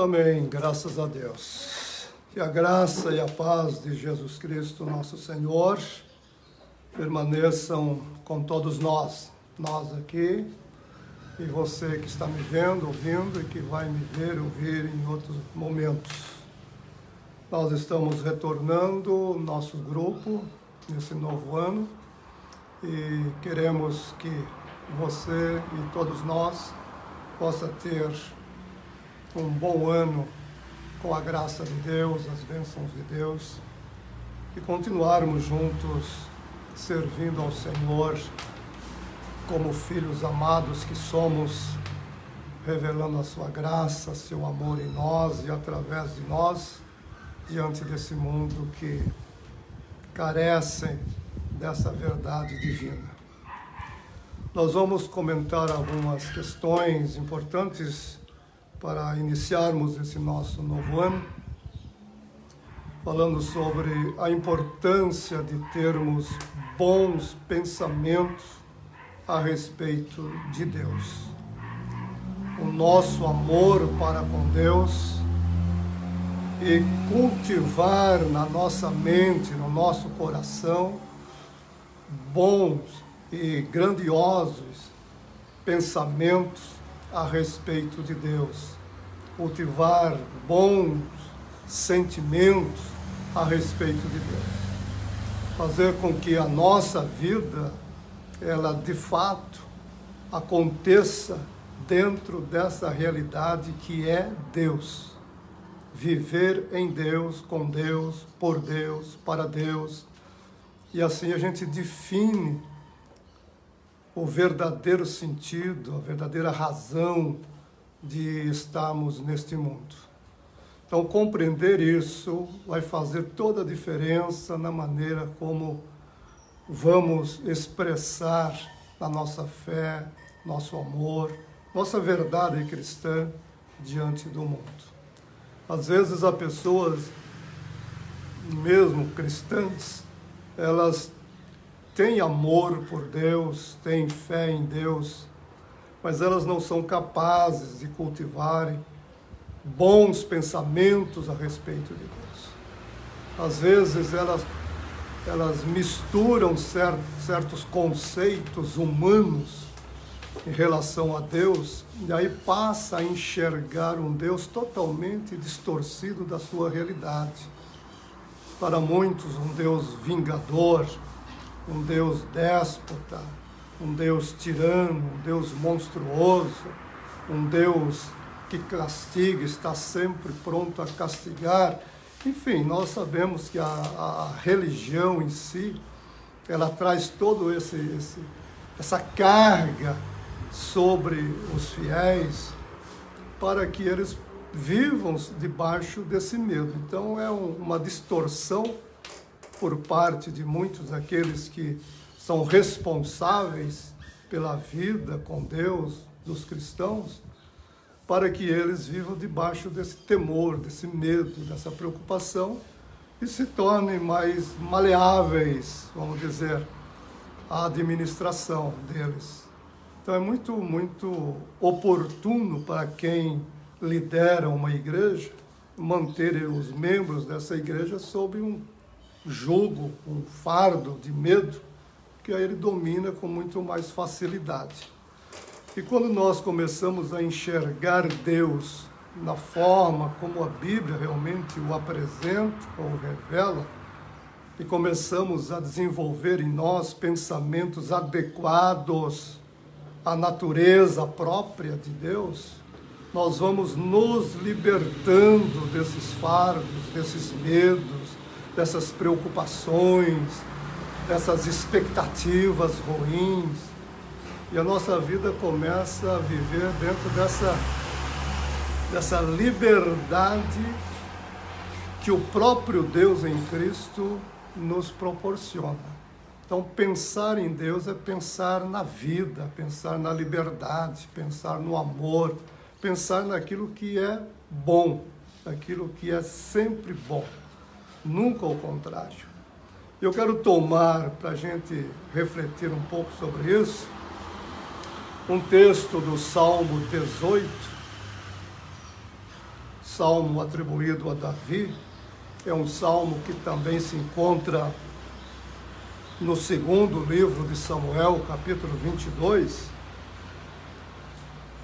Amém, graças a Deus. Que a graça e a paz de Jesus Cristo, nosso Senhor, permaneçam com todos nós aqui, e você que está me vendo, ouvindo, e que vai me ver, ouvir em outros momentos. Nós estamos retornando o nosso grupo nesse novo ano, e queremos que você e todos nós possa ter um bom ano com a graça de Deus, as bênçãos de Deus, e continuarmos juntos servindo ao Senhor como filhos amados que somos, revelando a sua graça, seu amor em nós e através de nós, diante desse mundo que carece dessa verdade divina. Nós vamos comentar algumas questões importantes para iniciarmos esse nosso novo ano, falando sobre a importância de termos bons pensamentos a respeito de Deus. O nosso amor para com Deus e cultivar na nossa mente, no nosso coração, bons e grandiosos pensamentos a respeito de Deus, cultivar bons sentimentos a respeito de Deus, fazer com que a nossa vida, ela de fato aconteça dentro dessa realidade que é Deus, viver em Deus, com Deus, por Deus, para Deus, e assim a gente define o verdadeiro sentido, a verdadeira razão de estarmos neste mundo. Então, compreender isso vai fazer toda a diferença na maneira como vamos expressar a nossa fé, nosso amor, nossa verdade cristã diante do mundo. Às vezes, as pessoas, mesmo cristãs, elas têm amor por Deus, têm fé em Deus, mas elas não são capazes de cultivarem bons pensamentos a respeito de Deus. Às vezes elas misturam certos conceitos humanos em relação a Deus, e aí passa a enxergar um Deus totalmente distorcido da sua realidade. Para muitos, um Deus vingador, um Deus déspota, um Deus tirano, um Deus monstruoso, um Deus que castiga, está sempre pronto a castigar. Enfim, nós sabemos que a religião em si, ela traz todo essa carga sobre os fiéis para que eles vivam debaixo desse medo. Então é uma distorção por parte de muitos daqueles que são responsáveis pela vida com Deus dos cristãos, para que eles vivam debaixo desse temor, desse medo, dessa preocupação, e se tornem mais maleáveis, vamos dizer, à administração deles. Então é muito, muito oportuno para quem lidera uma igreja manter os membros dessa igreja sob um jugo, um fardo de medo, que aí ele domina com muito mais facilidade. E quando nós começamos a enxergar Deus na forma como a Bíblia realmente o apresenta ou revela, e começamos a desenvolver em nós pensamentos adequados à natureza própria de Deus, nós vamos nos libertando desses fardos, desses medos, dessas preocupações, dessas expectativas ruins, e a nossa vida começa a viver dentro dessa liberdade que o próprio Deus em Cristo nos proporciona. Então, pensar em Deus é pensar na vida, pensar na liberdade, pensar no amor, pensar naquilo que é bom, naquilo que é sempre bom, nunca o contrário. Eu quero tomar, para a gente refletir um pouco sobre isso, um texto do Salmo 18, salmo atribuído a Davi, é um salmo que também se encontra no segundo livro de Samuel, capítulo 22.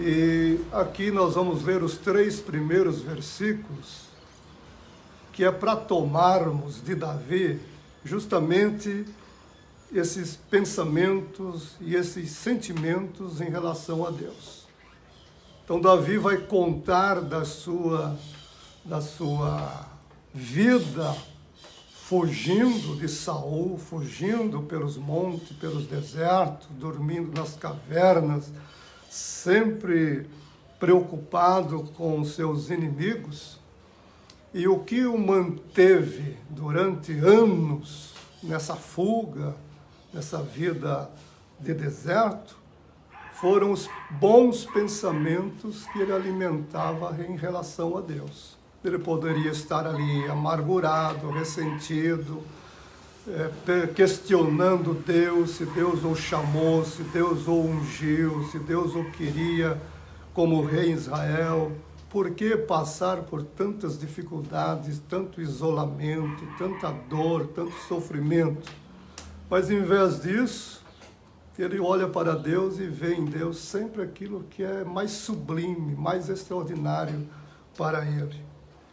E aqui nós vamos ler os 3 primeiros versículos, que é para tomarmos de Davi justamente esses pensamentos e esses sentimentos em relação a Deus. Então Davi vai contar da sua vida fugindo de Saul, fugindo pelos montes, pelos desertos, dormindo nas cavernas, sempre preocupado com seus inimigos. E o que o manteve durante anos nessa fuga, nessa vida de deserto, foram os bons pensamentos que ele alimentava em relação a Deus. Ele poderia estar ali amargurado, ressentido, questionando Deus, se Deus o chamou, se Deus o ungiu, se Deus o queria como rei em Israel. Por que passar por tantas dificuldades, tanto isolamento, tanta dor, tanto sofrimento? Mas em vez disso, ele olha para Deus e vê em Deus sempre aquilo que é mais sublime, mais extraordinário para ele.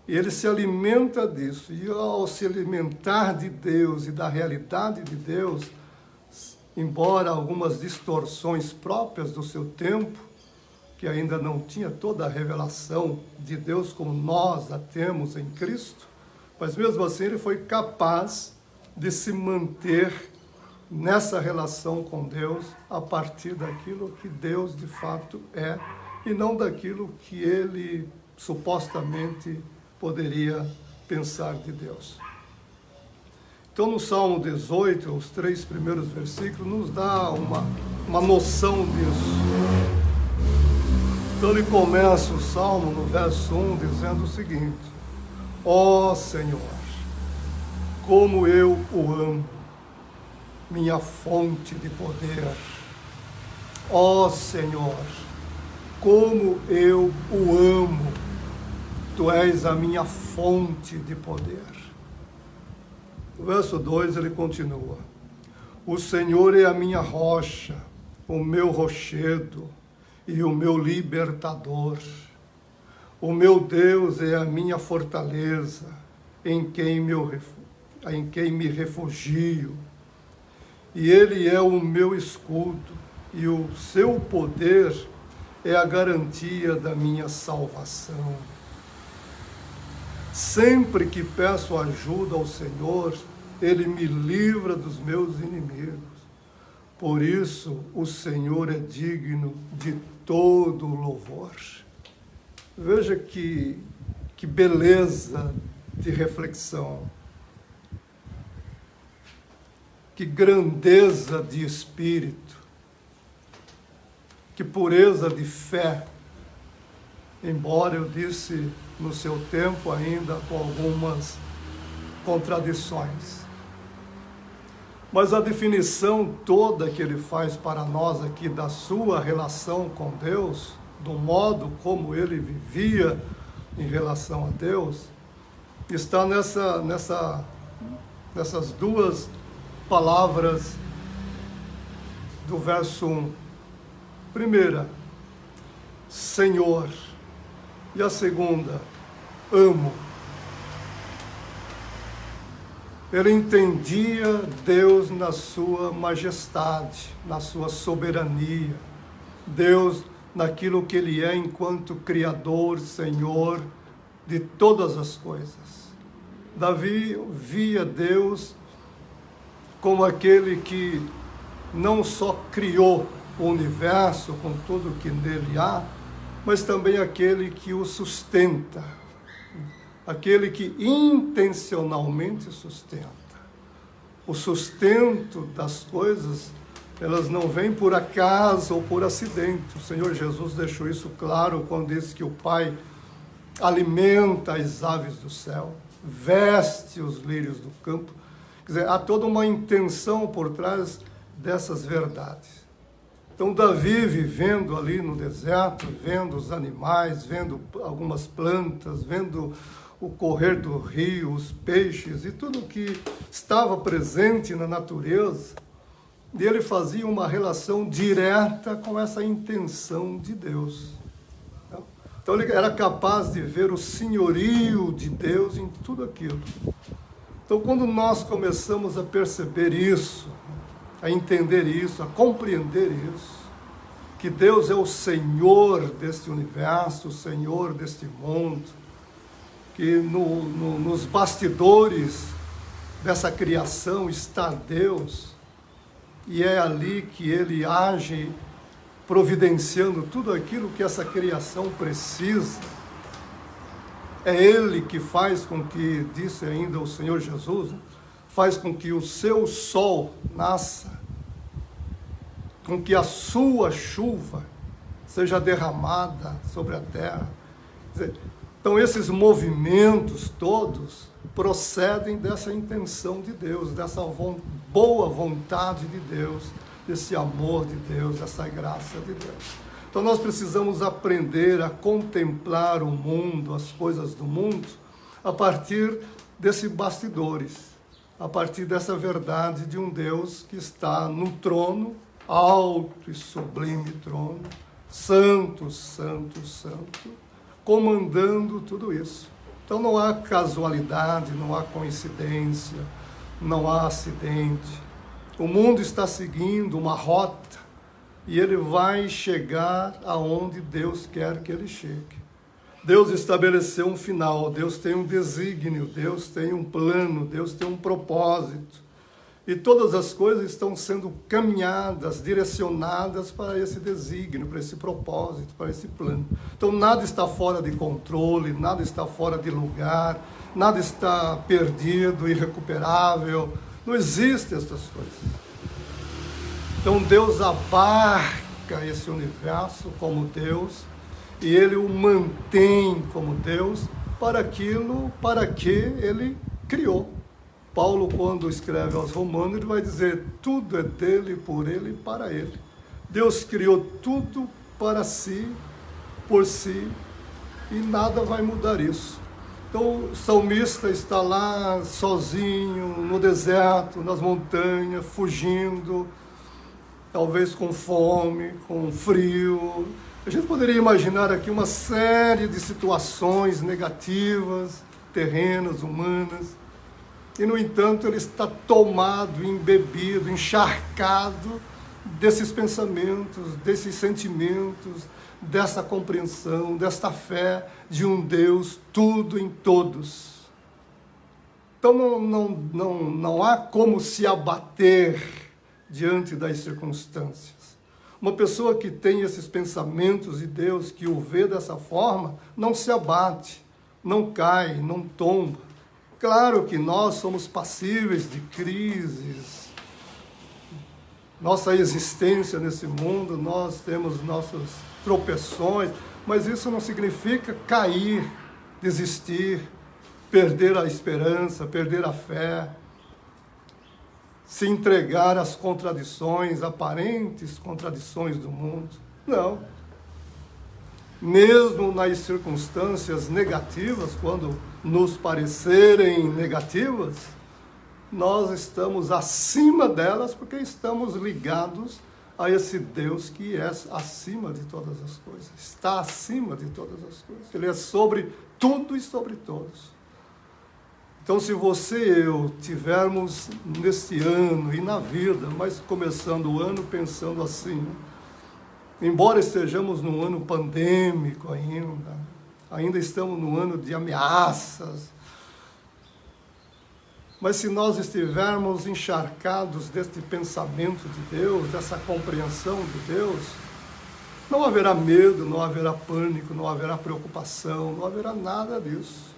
E ele se alimenta disso, e ao se alimentar de Deus e da realidade de Deus, embora algumas distorções próprias do seu tempo, que ainda não tinha toda a revelação de Deus como nós a temos em Cristo, mas mesmo assim ele foi capaz de se manter nessa relação com Deus a partir daquilo que Deus de fato é, e não daquilo que ele supostamente poderia pensar de Deus. Então, no Salmo 18, os 3 primeiros versículos, nos dá uma noção disso. Então, ele começa o Salmo no verso 1, dizendo o seguinte: ó Senhor, como eu o amo, minha fonte de poder. Ó Senhor, como eu o amo, Tu és a minha fonte de poder. No verso 2 ele continua: o Senhor é a minha rocha, o meu rochedo e o meu libertador. O meu Deus é a minha fortaleza, em quem me refugio. E Ele é o meu escudo, e o seu poder é a garantia da minha salvação. Sempre que peço ajuda ao Senhor, Ele me livra dos meus inimigos. Por isso, o Senhor é digno de todo louvor. Veja que beleza de reflexão, que grandeza de espírito, que pureza de fé, embora eu disse no seu tempo ainda com algumas contradições. Mas a definição toda que ele faz para nós aqui da sua relação com Deus, do modo como ele vivia em relação a Deus, está nessas 2 palavras do verso 1. Primeira, Senhor. E a segunda, amo. Ele entendia Deus na sua majestade, na sua soberania. Deus naquilo que Ele é enquanto Criador, Senhor de todas as coisas. Davi via Deus como aquele que não só criou o universo com tudo o que nele há, mas também aquele que o sustenta, aquele que intencionalmente sustenta. O sustento das coisas, elas não vêm por acaso ou por acidente. O Senhor Jesus deixou isso claro quando disse que o Pai alimenta as aves do céu, veste os lírios do campo. Quer dizer, há toda uma intenção por trás dessas verdades. Então Davi vivendo ali no deserto, vendo os animais, vendo algumas plantas, vendo o correr do rio, os peixes e tudo que estava presente na natureza, e ele fazia uma relação direta com essa intenção de Deus. Então ele era capaz de ver o senhorio de Deus em tudo aquilo. Então quando nós começamos a perceber isso, a entender isso, a compreender isso, que Deus é o Senhor deste universo, o Senhor deste mundo, que nos bastidores dessa criação está Deus, e é ali que Ele age, providenciando tudo aquilo que essa criação precisa. É Ele que faz com que, disse ainda o Senhor Jesus, faz com que o seu sol nasça, com que a sua chuva seja derramada sobre a terra. Então esses movimentos todos procedem dessa intenção de Deus, dessa boa vontade de Deus, desse amor de Deus, dessa graça de Deus. Então nós precisamos aprender a contemplar o mundo, as coisas do mundo, a partir desses bastidores, a partir dessa verdade de um Deus que está no trono, alto e sublime trono, santo, santo, santo, comandando tudo isso. Então não há casualidade, não há coincidência, não há acidente. O mundo está seguindo uma rota e ele vai chegar aonde Deus quer que ele chegue. Deus estabeleceu um final, Deus tem um desígnio, Deus tem um plano, Deus tem um propósito. E todas as coisas estão sendo caminhadas, direcionadas para esse desígnio, para esse propósito, para esse plano. Então nada está fora de controle, nada está fora de lugar, nada está perdido, irrecuperável. Não existem essas coisas. Então Deus abarca esse universo como Deus e Ele o mantém como Deus para aquilo para que Ele criou. Paulo, quando escreve aos Romanos, ele vai dizer, tudo é dele, por ele e para ele. Deus criou tudo para si, por si, e nada vai mudar isso. Então o salmista está lá sozinho, no deserto, nas montanhas, fugindo, talvez com fome, com frio. A gente poderia imaginar aqui uma série de situações negativas, terrenas, humanas, e, no entanto, ele está tomado, embebido, encharcado desses pensamentos, desses sentimentos, dessa compreensão, desta fé de um Deus tudo em todos. Então não há como se abater diante das circunstâncias. Uma pessoa que tem esses pensamentos de Deus, que o vê dessa forma, não se abate, não cai, não tomba. Claro que nós somos passíveis de crises, nossa existência nesse mundo, nós temos nossas tropeções, mas isso não significa cair, desistir, perder a esperança, perder a fé, se entregar às contradições, aparentes contradições do mundo. Não. Mesmo nas circunstâncias negativas, quando nos parecerem negativas, nós estamos acima delas porque estamos ligados a esse Deus que é acima de todas as coisas, está acima de todas as coisas. Ele é sobre tudo e sobre todos. Então, se você e eu tivermos nesse ano e na vida, mas começando o ano pensando assim, embora estejamos num ano pandêmico ainda estamos num ano de ameaças, mas se nós estivermos encharcados deste pensamento de Deus, dessa compreensão de Deus, não haverá medo, não haverá pânico, não haverá preocupação, não haverá nada disso.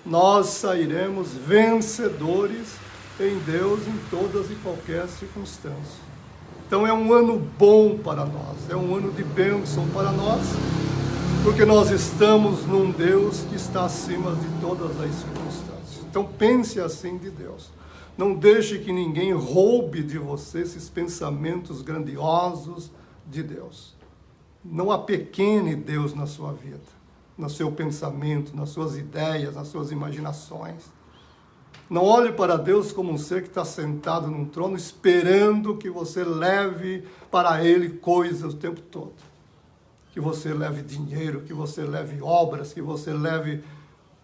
Nós sairemos vencedores em Deus em todas e qualquer circunstância. Então é um ano bom para nós, é um ano de bênção para nós, porque nós estamos num Deus que está acima de todas as circunstâncias. Então pense assim de Deus. Não deixe que ninguém roube de você esses pensamentos grandiosos, de Deus. Não apequene Deus na sua vida, no seu pensamento, nas suas ideias, nas suas imaginações. Não olhe para Deus como um ser que está sentado num trono esperando que você leve para Ele coisas o tempo todo. Que você leve dinheiro, que você leve obras, que você leve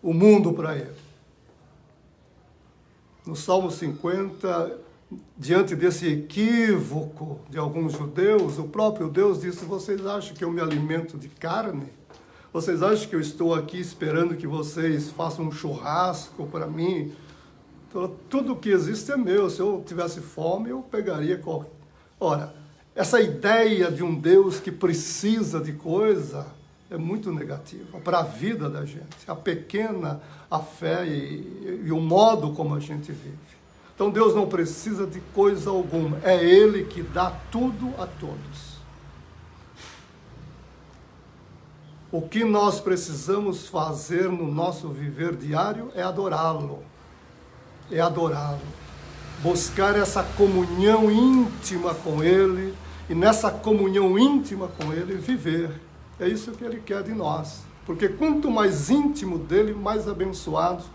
o mundo para Ele. No Salmo 50, diante desse equívoco de alguns judeus, o próprio Deus disse: vocês acham que eu me alimento de carne? Vocês acham que eu estou aqui esperando que vocês façam um churrasco para mim? Então, tudo que existe é meu. Se eu tivesse fome, eu pegaria qualquer... Ora, essa ideia de um Deus que precisa de coisa é muito negativa para a vida da gente. A pequena a fé e o modo como a gente vive. Então Deus não precisa de coisa alguma. É Ele que dá tudo a todos. O que nós precisamos fazer no nosso viver diário é adorá-lo. É adorá-lo. Buscar essa comunhão íntima com Ele e nessa comunhão íntima com Ele viver. É isso que Ele quer de nós. Porque quanto mais íntimo dEle, mais abençoados.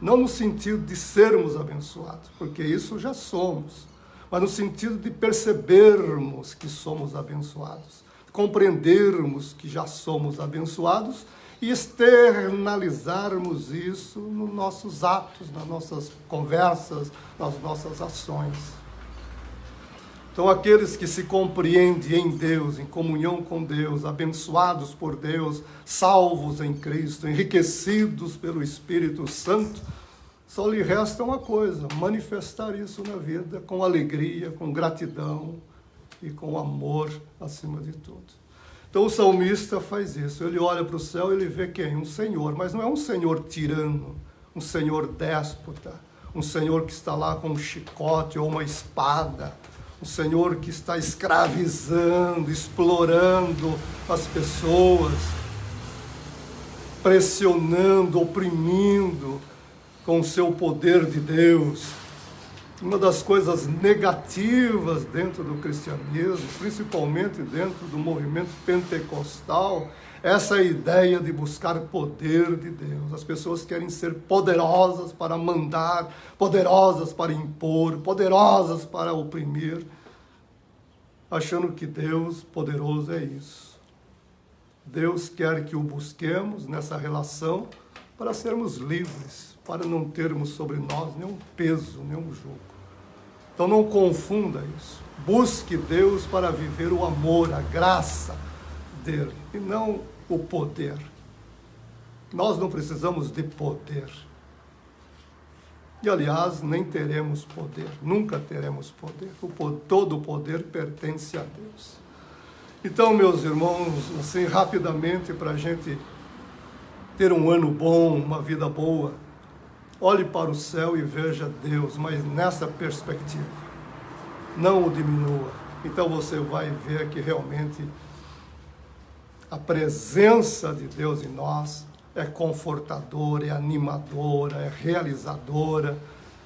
Não no sentido de sermos abençoados, porque isso já somos. Mas no sentido de percebermos que somos abençoados. Compreendermos que já somos abençoados e externalizarmos isso nos nossos atos, nas nossas conversas, nas nossas ações. Então, aqueles que se compreendem em Deus, em comunhão com Deus, abençoados por Deus, salvos em Cristo, enriquecidos pelo Espírito Santo, só lhe resta uma coisa: manifestar isso na vida com alegria, com gratidão e com amor acima de tudo. Então o salmista faz isso, ele olha para o céu e ele vê quem? Um Senhor, mas não é um Senhor tirano, um Senhor déspota, um Senhor que está lá com um chicote ou uma espada, um Senhor que está escravizando, explorando as pessoas, pressionando, oprimindo com o seu poder de Deus. Uma das coisas negativas dentro do cristianismo, principalmente dentro do movimento pentecostal, é essa ideia de buscar poder de Deus. As pessoas querem ser poderosas para mandar, poderosas para impor, poderosas para oprimir, achando que Deus poderoso é isso. Deus quer que o busquemos nessa relação para sermos livres, para não termos sobre nós nenhum peso, nenhum jugo. Então não confunda isso. Busque Deus para viver o amor, a graça dele, e não o poder. Nós não precisamos de poder. E, aliás, nem teremos poder, nunca teremos poder. Todo o poder pertence a Deus. Então, meus irmãos, assim, rapidamente, para a gente ter um ano bom, uma vida boa, olhe para o céu e veja Deus, mas nessa perspectiva. Não o diminua. Então você vai ver que realmente a presença de Deus em nós é confortadora, é animadora, é realizadora,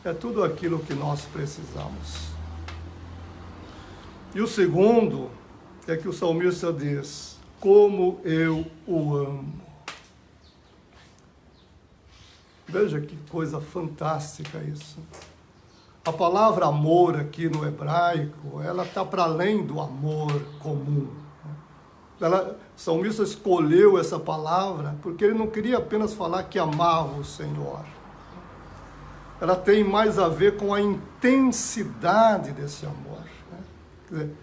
é tudo aquilo que nós precisamos. E o segundo é que o salmista diz: como eu o amo. Veja que coisa fantástica isso. A palavra amor aqui no hebraico, ela está para além do amor comum. O salmista escolheu essa palavra porque ele não queria apenas falar que amava o Senhor. Ela tem mais a ver com a intensidade desse amor. Quer dizer,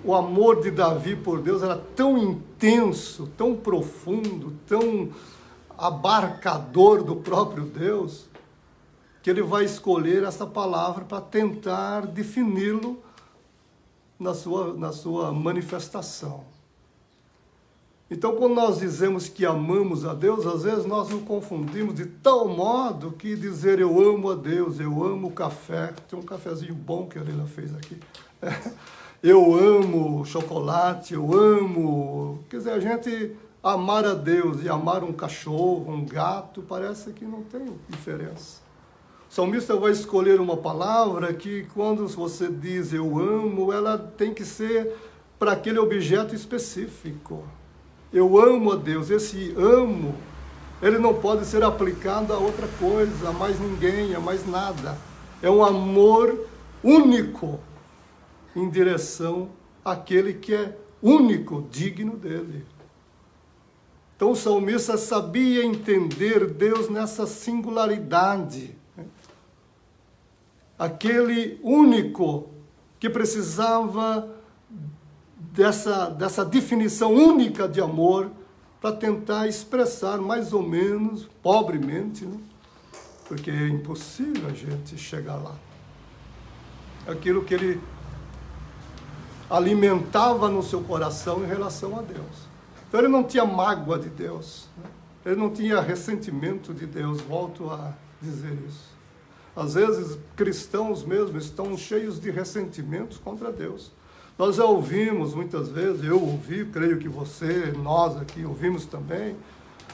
o amor de Davi por Deus era tão intenso, tão profundo, tão abarcador do próprio Deus, que ele vai escolher essa palavra para tentar defini-lo na sua manifestação. Então, quando nós dizemos que amamos a Deus, às vezes nós nos confundimos de tal modo que dizer eu amo a Deus, eu amo o café, tem um cafezinho bom que a Helena fez aqui, eu amo chocolate, eu amo... Quer dizer, a gente amar a Deus e amar um cachorro, um gato, parece que não tem diferença. O salmista vai escolher uma palavra que, quando você diz eu amo, ela tem que ser para aquele objeto específico. Eu amo a Deus. Esse amo, ele não pode ser aplicado a outra coisa, a mais ninguém, a mais nada. É um amor único em direção àquele que é único, digno dele. Então o salmista sabia entender Deus nessa singularidade. Aquele único que precisava dessa definição única de amor para tentar expressar mais ou menos, pobremente, né? Porque é impossível a gente chegar lá. Aquilo que ele alimentava no seu coração em relação a Deus. Então ele não tinha mágoa de Deus, né? Ele não tinha ressentimento de Deus, volto a dizer isso. Às vezes, cristãos mesmo estão cheios de ressentimentos contra Deus. Nós já ouvimos muitas vezes, eu ouvi, creio que você, nós aqui ouvimos também,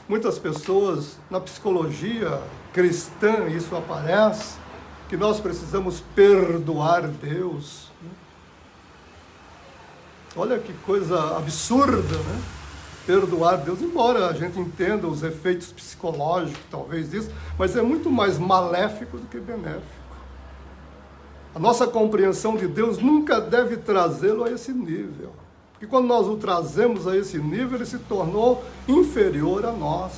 muitas pessoas na psicologia cristã, isso aparece, que nós precisamos perdoar Deus. Olha que coisa absurda, né? Perdoar Deus, embora a gente entenda os efeitos psicológicos, talvez disso, mas é muito mais maléfico do que benéfico. A nossa compreensão de Deus nunca deve trazê-lo a esse nível, porque quando nós o trazemos a esse nível, ele se tornou inferior a nós.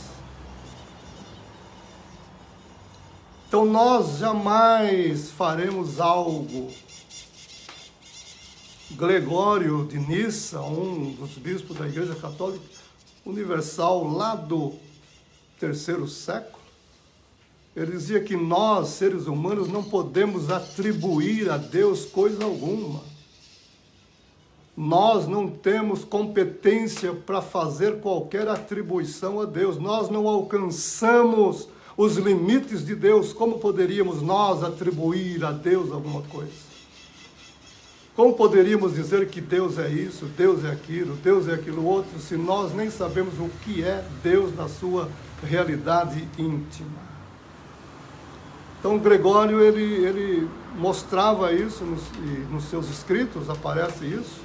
Então nós jamais faremos algo. Gregório de Nissa, um dos bispos da Igreja Católica Universal lá do terceiro século, ele dizia que nós, seres humanos, não podemos atribuir a Deus coisa alguma. Nós não temos competência para fazer qualquer atribuição a Deus. Nós não alcançamos os limites de Deus. Como poderíamos nós atribuir a Deus alguma coisa? Como poderíamos dizer que Deus é isso, Deus é aquilo outro, se nós nem sabemos o que é Deus na sua realidade íntima? Então, Gregório, ele mostrava isso nos seus escritos, aparece isso.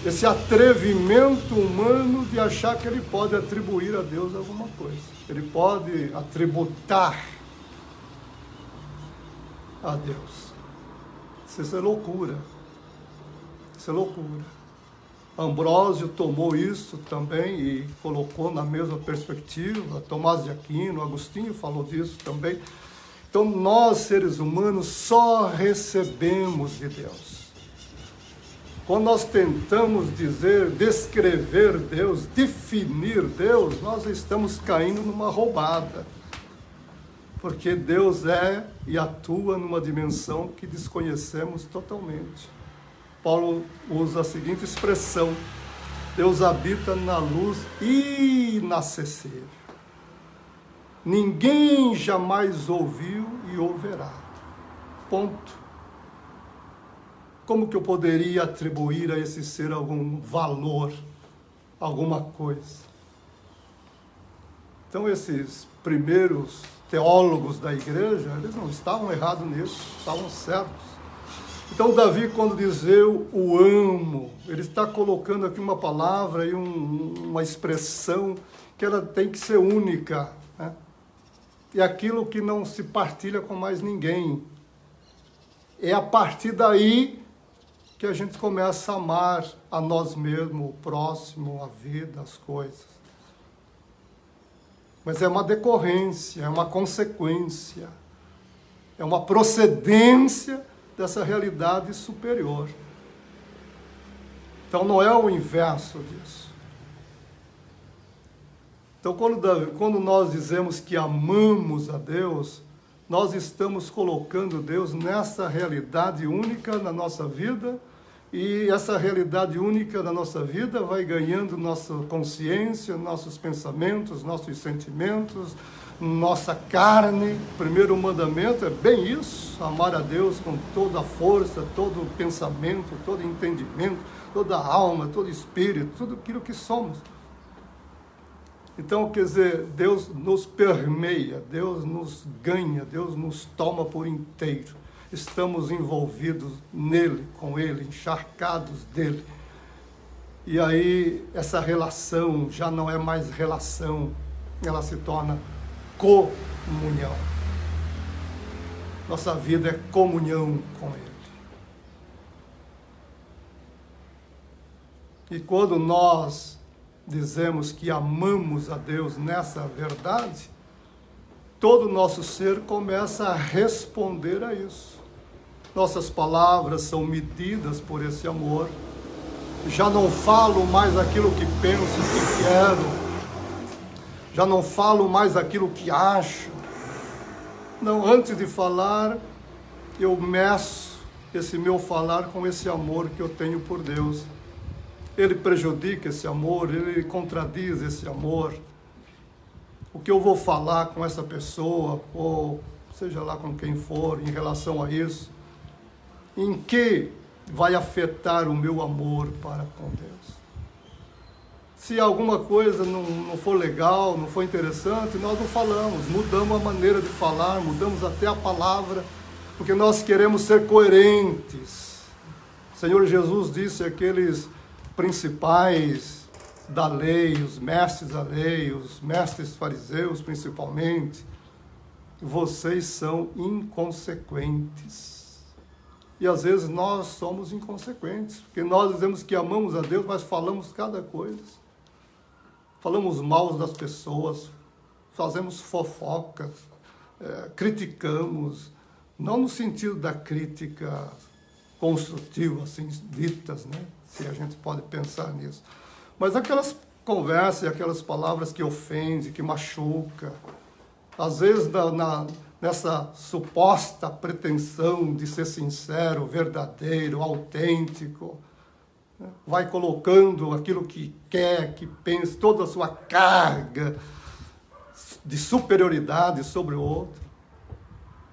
Esse atrevimento humano de achar que ele pode atribuir a Deus alguma coisa. Ele pode atributar a Deus. Isso é loucura. Isso é loucura. Ambrósio tomou isso também e colocou na mesma perspectiva. Tomás de Aquino, Agostinho falou disso também. Então nós, seres humanos, só recebemos de Deus. Quando nós tentamos descrever Deus, definir Deus, nós estamos caindo numa roubada. Porque Deus é e atua numa dimensão que desconhecemos totalmente. Paulo usa a seguinte expressão: Deus habita na luz inacessível. Ninguém jamais ouviu e ouvirá. Ponto. Como que eu poderia atribuir a esse ser algum valor, alguma coisa? Então esses primeiros teólogos da igreja, eles não estavam errados nisso, estavam certos. Então Davi, quando diz eu o amo, ele está colocando aqui uma palavra e uma expressão que ela tem que ser única, né? É aquilo que não se partilha com mais ninguém. É a partir daí que a gente começa a amar a nós mesmos, o próximo, a vida, as coisas. Mas é uma decorrência, é uma consequência, é uma procedência dessa realidade superior. Então não é o inverso disso. Então quando nós dizemos que amamos a Deus, nós estamos colocando Deus nessa realidade única na nossa vida, e essa realidade única da nossa vida vai ganhando nossa consciência, nossos pensamentos, nossos sentimentos, nossa carne. O primeiro mandamento é bem isso: amar a Deus com toda a força, todo o pensamento, todo o entendimento, toda a alma, todo o espírito, tudo aquilo que somos. Então, quer dizer, Deus nos permeia, Deus nos ganha, Deus nos toma por inteiro. estamos envolvidos nele, com ele, encharcados dele. E aí essa relação já não é mais relação, ela se torna comunhão. Nossa vida é comunhão com ele. E quando nós dizemos que amamos a Deus nessa verdade, todo o nosso ser começa a responder a isso. Nossas palavras são medidas por esse amor. Já não falo mais aquilo que penso, que quero. Já não falo mais aquilo que acho. Não, antes de falar, eu meço esse meu falar com esse amor que eu tenho por Deus. Ele prejudica esse amor, ele contradiz esse amor. O que eu vou falar com essa pessoa, ou seja lá com quem for, em relação a isso, em que vai afetar o meu amor para com Deus? Se alguma coisa não for legal, não for interessante, nós não falamos, mudamos a maneira de falar, mudamos até a palavra, porque nós queremos ser coerentes. O Senhor Jesus disse àqueles principais da lei, os mestres da lei, os mestres fariseus principalmente, vocês são inconsequentes. E às vezes nós somos inconsequentes, porque nós dizemos que amamos a Deus, mas falamos cada coisa. Falamos mal das pessoas, fazemos fofocas, criticamos, não no sentido da crítica construtiva, assim, ditas, né? Se a gente pode pensar nisso. Mas aquelas conversas e aquelas palavras que ofendem, que machucam, às vezes nessa suposta pretensão de ser sincero, verdadeiro, autêntico, né? Vai colocando aquilo que quer, que pensa, toda a sua carga de superioridade sobre o outro.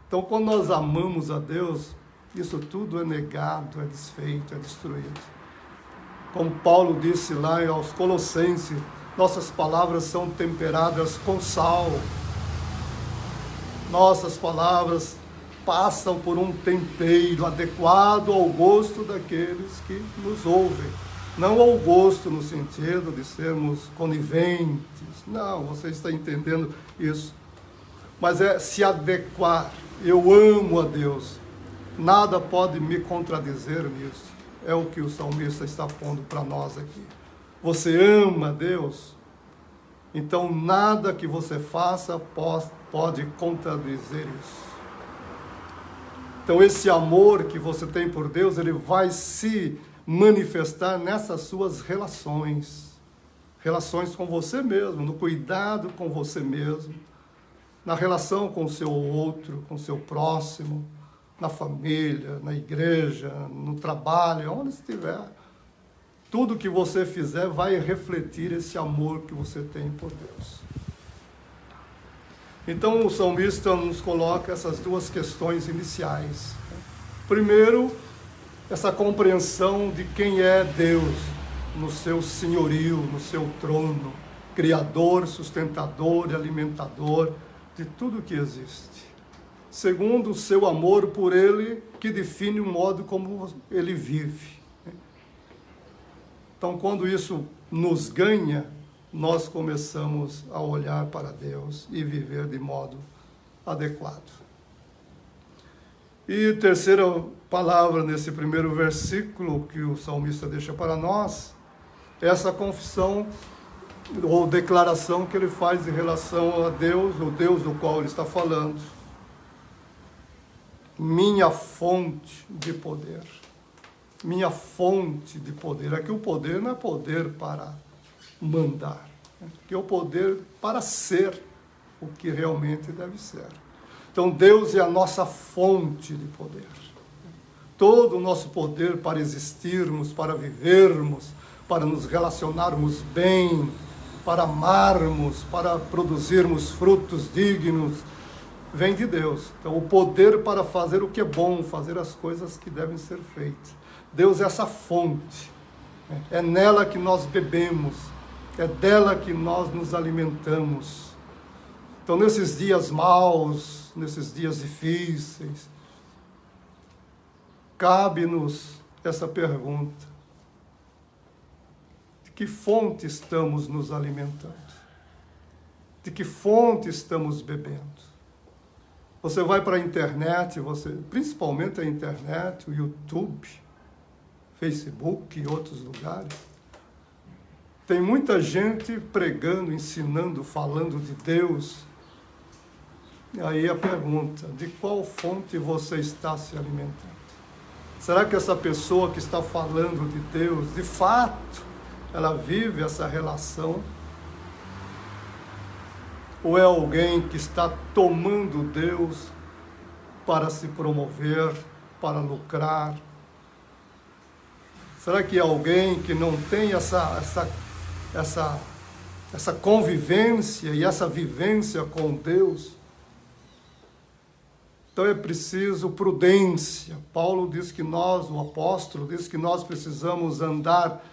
Então, quando nós amamos a Deus, isso tudo é negado, é desfeito, é destruído. Como Paulo disse lá aos Colossenses, nossas palavras são temperadas com sal. Nossas palavras passam por um tempero adequado ao gosto daqueles que nos ouvem. Não ao gosto no sentido de sermos coniventes. Não, você está entendendo isso. Mas é se adequar. Eu amo a Deus. Nada pode me contradizer nisso. É o que o salmista está pondo para nós aqui. Você ama Deus? Então nada que você faça pode contradizer isso. Então esse amor que você tem por Deus, ele vai se manifestar nessas suas relações. Relações com você mesmo, no cuidado com você mesmo, na relação com o seu outro, com o seu próximo, na família, na igreja, no trabalho, onde estiver. Tudo que você fizer vai refletir esse amor que você tem por Deus. Então o salmista nos coloca essas duas questões iniciais. Primeiro, essa compreensão de quem é Deus no seu senhorio, no seu trono, criador, sustentador e alimentador de tudo que existe. Segundo, o seu amor por ele, que define o modo como ele vive. Então, quando isso nos ganha, nós começamos a olhar para Deus e viver de modo adequado. E terceira palavra nesse primeiro versículo que o salmista deixa para nós, essa confissão ou declaração que ele faz em relação a Deus, o Deus do qual ele está falando. Minha fonte de poder. Minha fonte de poder. Aqui o poder não é poder para mandar. Aqui é o poder para ser o que realmente deve ser. Então Deus é a nossa fonte de poder. Todo o nosso poder para existirmos, para vivermos, para nos relacionarmos bem, para amarmos, para produzirmos frutos dignos, vem de Deus. Então, o poder para fazer o que é bom, fazer as coisas que devem ser feitas. Deus é essa fonte. É nela que nós bebemos. É dela que nós nos alimentamos. Então, nesses dias maus, nesses dias difíceis, cabe-nos essa pergunta: de que fonte estamos nos alimentando? De que fonte estamos bebendo? Você vai para a internet, principalmente a internet, o YouTube, Facebook e outros lugares, tem muita gente pregando, ensinando, falando de Deus. E aí a pergunta: de qual fonte você está se alimentando? Será que essa pessoa que está falando de Deus, de fato, ela vive essa relação? Ou é alguém que está tomando Deus para se promover, para lucrar? Será que é alguém que não tem essa convivência e essa vivência com Deus? Então é preciso prudência. Paulo diz que o apóstolo diz que nós precisamos andar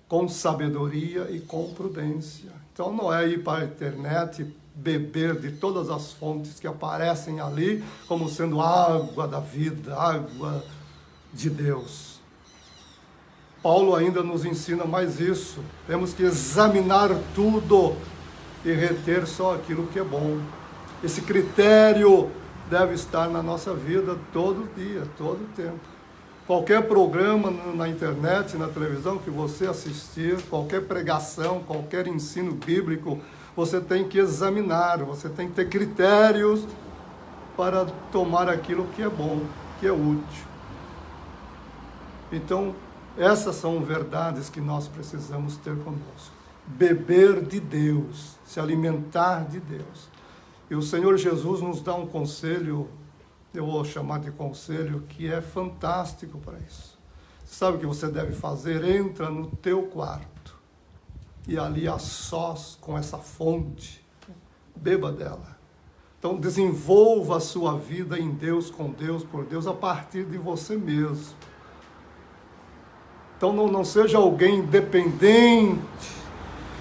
com sabedoria e com prudência. Então não é ir para a internet beber de todas as fontes que aparecem ali como sendo água da vida, água de Deus. Paulo ainda nos ensina mais isso. Temos que examinar tudo e reter só aquilo que é bom. Esse critério deve estar na nossa vida todo dia, todo tempo. Qualquer programa na internet, na televisão que você assistir, qualquer pregação, qualquer ensino bíblico, você tem que examinar, você tem que ter critérios para tomar aquilo que é bom, que é útil. Então, essas são verdades que nós precisamos ter conosco. Beber de Deus, se alimentar de Deus. E o Senhor Jesus nos dá um conselho, eu vou chamar de conselho, que é fantástico para isso. Sabe o que você deve fazer? Entra no teu quarto e ali a sós com essa fonte, beba dela. Então desenvolva a sua vida em Deus, com Deus, por Deus, a partir de você mesmo. Então não seja alguém dependente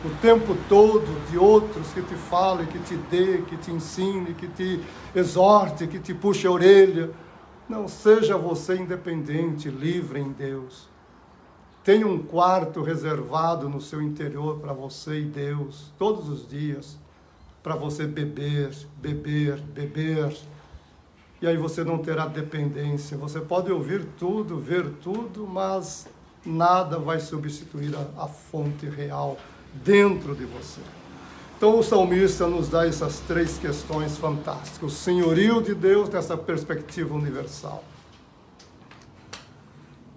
o tempo todo de outros que te falem, que te dê, que te ensine, que te exorte, que te puxe a orelha. Não, seja você independente, livre em Deus. Tenha um quarto reservado no seu interior para você e Deus, todos os dias, para você beber, beber, beber. E aí você não terá dependência. Você pode ouvir tudo, ver tudo, mas nada vai substituir a fonte real dentro de você. Então o salmista nos dá essas três questões fantásticas. O senhorio de Deus nessa perspectiva universal,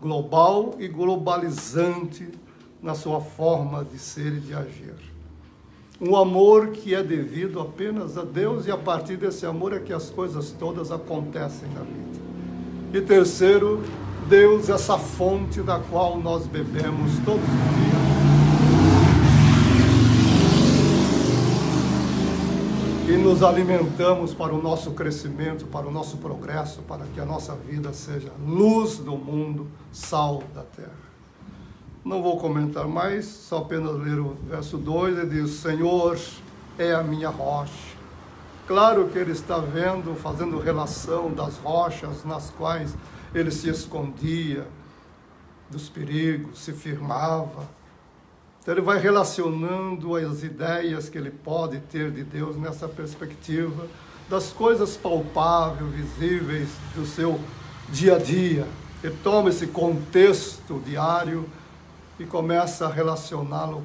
global e globalizante na sua forma de ser e de agir. Um amor que é devido apenas a Deus, e a partir desse amor é que as coisas todas acontecem na vida. E terceiro, Deus, essa fonte da qual nós bebemos todos os dias. E nos alimentamos para o nosso crescimento, para o nosso progresso, para que a nossa vida seja luz do mundo, sal da terra. Não vou comentar mais, só apenas ler o verso 2, ele diz: Senhor é a minha rocha. Claro que ele está fazendo relação das rochas nas quais ele se escondia, dos perigos, se firmava. Então ele vai relacionando as ideias que ele pode ter de Deus nessa perspectiva das coisas palpáveis, visíveis do seu dia a dia. Ele toma esse contexto diário e começa a relacioná-lo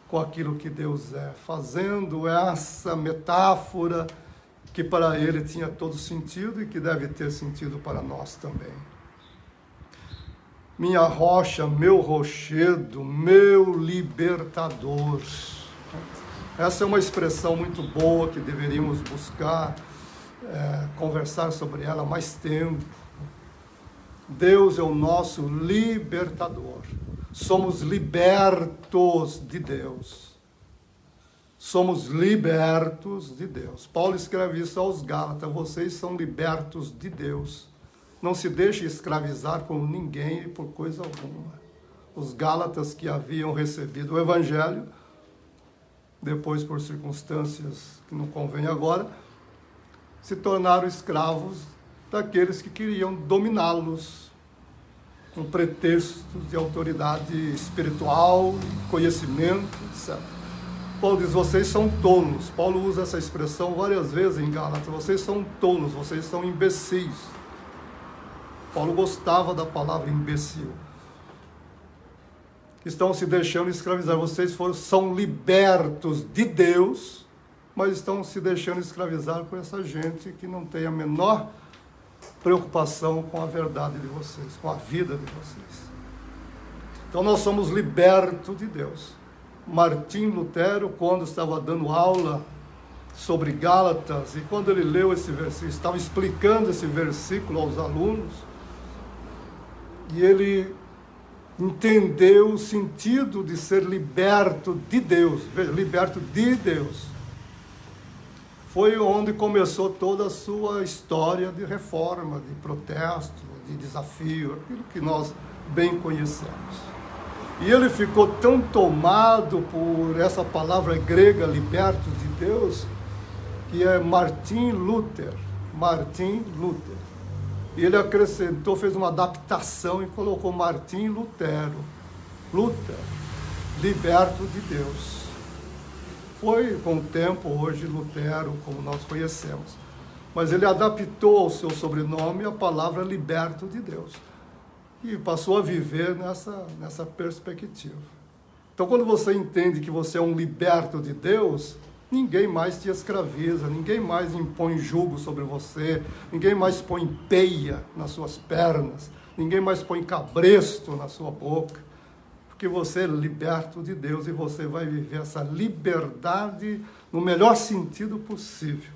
com aquilo que Deus é, fazendo essa metáfora que para ele tinha todo sentido e que deve ter sentido para nós também. Minha rocha, meu rochedo, meu libertador. Essa é uma expressão muito boa que deveríamos buscar, conversar sobre ela há mais tempo. Deus é o nosso libertador. Somos libertos de Deus. Somos libertos de Deus. Paulo escreve isso aos Gálatas: vocês são libertos de Deus. Não se deixe escravizar por ninguém e por coisa alguma. Os Gálatas que haviam recebido o Evangelho, depois por circunstâncias que não convém agora, se tornaram escravos daqueles que queriam dominá-los. um pretexto de autoridade espiritual, conhecimento, etc. Paulo diz, vocês são tolos. Paulo usa essa expressão várias vezes em Gálatas, vocês são tolos, vocês são imbecis. Paulo gostava da palavra imbecil. Estão se deixando escravizar, vocês são libertos de Deus, mas estão se deixando escravizar por essa gente que não tem a menor preocupação com a verdade de vocês, com a vida de vocês. Então nós somos libertos de Deus. Martim Lutero, quando estava dando aula sobre Gálatas, e quando ele leu esse versículo, estava explicando esse versículo aos alunos, e ele entendeu o sentido de ser liberto de Deus, veja, liberto de Deus. Foi onde começou toda a sua história de reforma, de protesto, de desafio, aquilo que nós bem conhecemos. E ele ficou tão tomado por essa palavra grega, liberto de Deus, que é Martim Luther. Martim Luther. E ele acrescentou, fez uma adaptação e colocou Martim Lutero. Luther, liberto de Deus. Foi com o tempo, hoje, Lutero, como nós conhecemos. Mas ele adaptou ao seu sobrenome a palavra liberto de Deus. E passou a viver nessa perspectiva. Então, quando você entende que você é um liberto de Deus, ninguém mais te escraviza, ninguém mais impõe jugo sobre você, ninguém mais põe peia nas suas pernas, ninguém mais põe cabresto na sua boca, porque você é liberto de Deus e você vai viver essa liberdade no melhor sentido possível.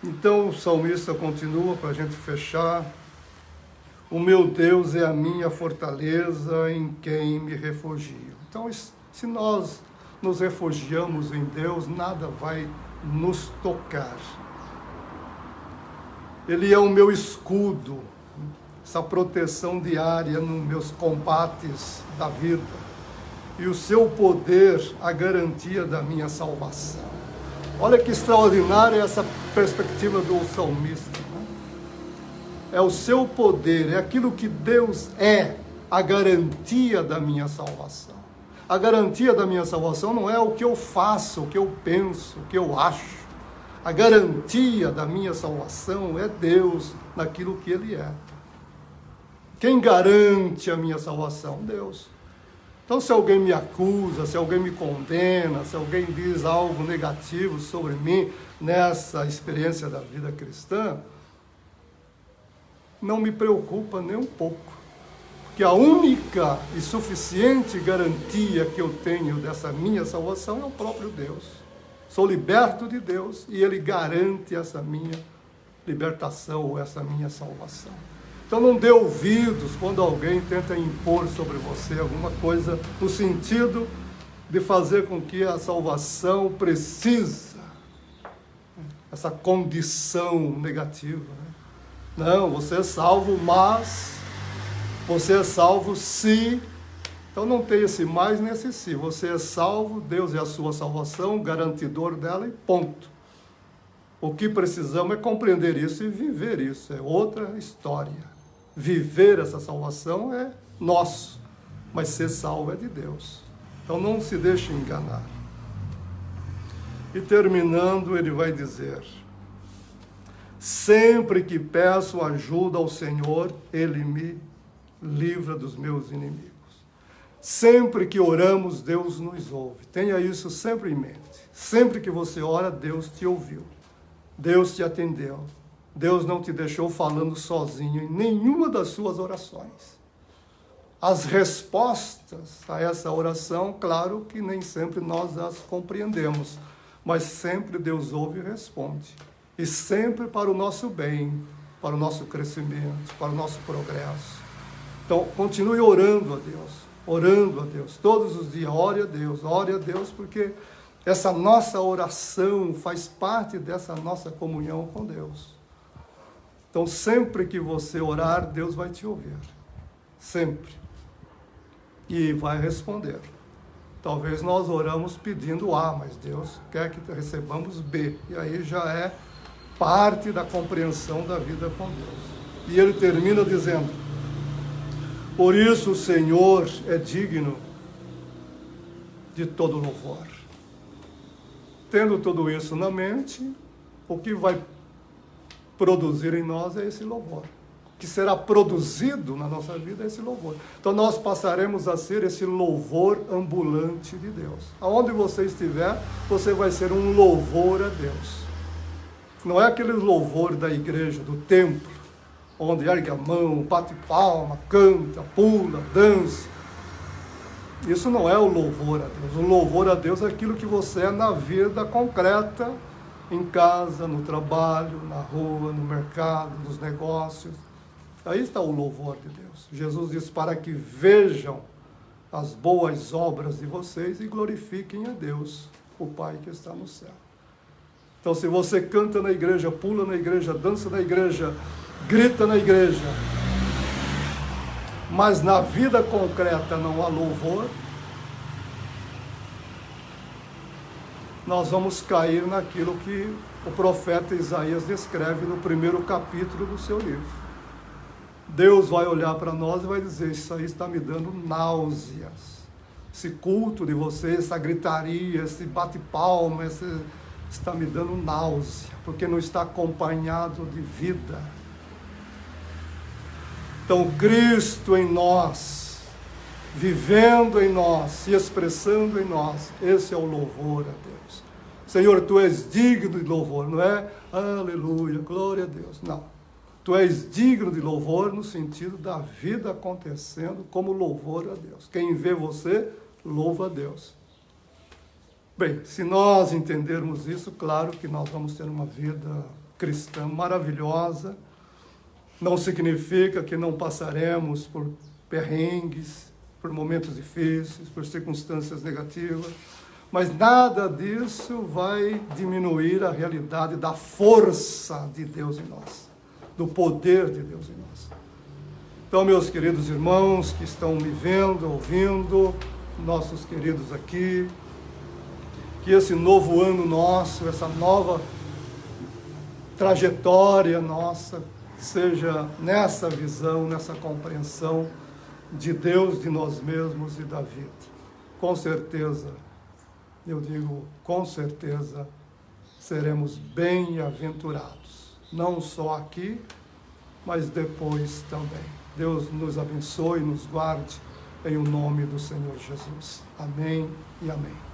Então o salmista continua para a gente fechar. O meu Deus é a minha fortaleza em quem me refugio. Então, se nós nos refugiamos em Deus, nada vai nos tocar. Ele é o meu escudo, essa proteção diária nos meus combates da vida. E o seu poder, a garantia da minha salvação. Olha que extraordinária essa perspectiva do salmista. É o seu poder, é aquilo que Deus é, a garantia da minha salvação. A garantia da minha salvação não é o que eu faço, o que eu penso, o que eu acho. A garantia da minha salvação é Deus naquilo que Ele é. Quem garante a minha salvação? Deus. Então, se alguém me acusa, se alguém me condena, se alguém diz algo negativo sobre mim nessa experiência da vida cristã, não me preocupa nem um pouco. Porque a única e suficiente garantia que eu tenho dessa minha salvação é o próprio Deus. Sou liberto de Deus e Ele garante essa minha libertação ou essa minha salvação. Então não dê ouvidos quando alguém tenta impor sobre você alguma coisa no sentido de fazer com que a salvação precisa, essa condição negativa, né? Não, você é salvo, mas você é salvo se... Então não tem esse mais nem esse se. Você é salvo, Deus é a sua salvação, garantidor dela e ponto. O que precisamos é compreender isso e viver isso. É outra história. Viver essa salvação é nosso, mas ser salvo é de Deus. Então não se deixe enganar. E terminando, ele vai dizer: sempre que peço ajuda ao Senhor, Ele me livra dos meus inimigos. Sempre que oramos, Deus nos ouve. Tenha isso sempre em mente. Sempre que você ora, Deus te ouviu. Deus te atendeu. Deus não te deixou falando sozinho em nenhuma das suas orações. As respostas a essa oração, claro que nem sempre nós as compreendemos, mas sempre Deus ouve e responde. E sempre para o nosso bem, para o nosso crescimento, para o nosso progresso. Então, continue orando a Deus, todos os dias, ore a Deus, porque essa nossa oração faz parte dessa nossa comunhão com Deus. Então, sempre que você orar, Deus vai te ouvir, sempre, e vai responder. Talvez nós oramos pedindo A, mas Deus quer que recebamos B, e aí já é parte da compreensão da vida com Deus. E ele termina dizendo: por isso o Senhor é digno de todo louvor. Tendo tudo isso na mente, o que vai produzir em nós é esse louvor. O que será produzido na nossa vida é esse louvor. Então nós passaremos a ser esse louvor ambulante de Deus. Aonde você estiver, você vai ser um louvor a Deus. Não é aquele louvor da igreja, do templo, onde ergue a mão, bate palma, canta, pula, dança. Isso não é o louvor a Deus. O louvor a Deus é aquilo que você é na vida concreta, em casa, no trabalho, na rua, no mercado, nos negócios. Aí está o louvor de Deus. Jesus diz: para que vejam as boas obras de vocês e glorifiquem a Deus, o Pai que está no céu. Então, se você canta na igreja, pula na igreja, dança na igreja, grita na igreja, mas na vida concreta não há louvor, nós vamos cair naquilo que o profeta Isaías descreve no primeiro capítulo do seu livro. Deus vai olhar para nós e vai dizer: isso aí está me dando náuseas. Esse culto de vocês, essa gritaria, esse bate-palma, está me dando náusea, porque não está acompanhado de vida. Então, Cristo em nós, vivendo em nós, se expressando em nós, esse é o louvor a Deus. Senhor, Tu és digno de louvor, não é aleluia, glória a Deus, não. Tu és digno de louvor no sentido da vida acontecendo como louvor a Deus. Quem vê você, louva a Deus. Bem, se nós entendermos isso, claro que nós vamos ter uma vida cristã maravilhosa. Não significa que não passaremos por perrengues, por momentos difíceis, por circunstâncias negativas, mas nada disso vai diminuir a realidade da força de Deus em nós, do poder de Deus em nós. Então, meus queridos irmãos que estão me vendo, ouvindo, nossos queridos aqui, que esse novo ano nosso, essa nova trajetória nossa, seja nessa visão, nessa compreensão de Deus, de nós mesmos e da vida. Com certeza, eu digo com certeza, seremos bem-aventurados, não só aqui, mas depois também. Deus nos abençoe e nos guarde em o nome do Senhor Jesus. Amém e amém.